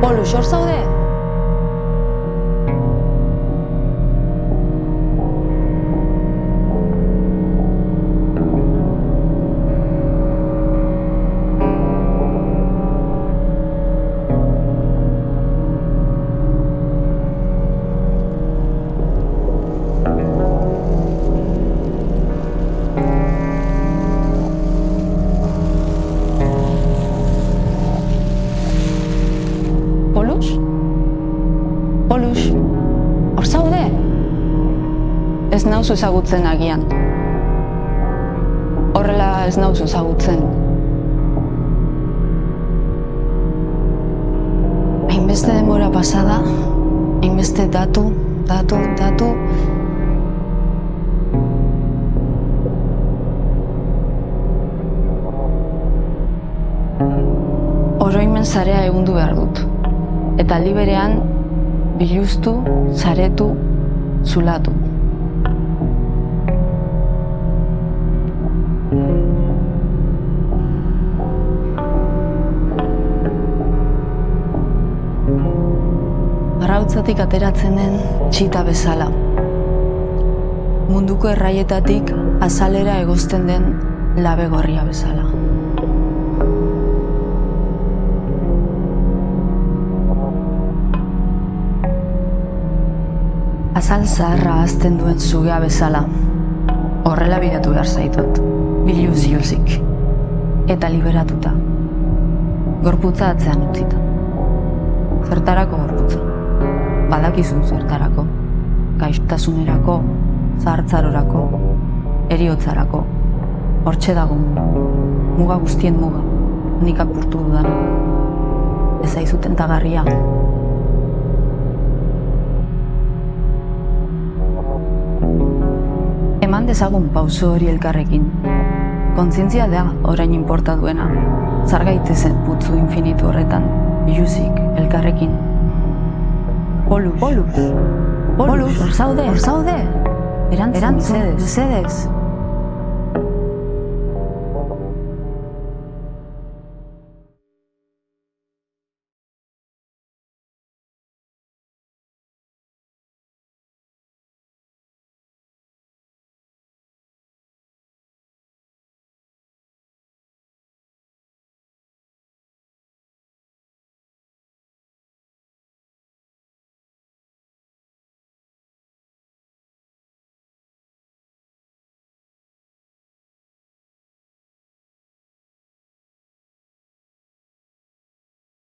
Polus, hor zaude? Polus, hor zaude? Ez nauzu ezagutzen agian. Horrela ez nauzu ezagutzen. Hainbeste denbora pasada, hainbeste datu. Oroimen zarea egundu behar dut. Eta aldi berean, biluztu, zaretu, zulatu. Arrautzatik ateratzen den txita bezala. Munduko erraietatik azalera egozten den labe gorria bezala. Azal zaharra hazten duen sugea bezala. Horrela biratu behar zaitut, biluz-iluzik. Eta liberatuta. Gorputza atzean utzita. Zertarako gorputza. Badakizun zertarako. Gaixotasunerako, zahartzarorako, heriotzarako. Hortxe dago muga guztien muga. Nik apurtu dudana. Ez aizu tentagarria. Eman dezagun pauso hori elkarrekin. Kontzientzia da orain inporta duena. Zar gaitezen putzu infinitu horretan, biluzik elkarrekin. Polus, hor zaude? Erantzun, mesedez.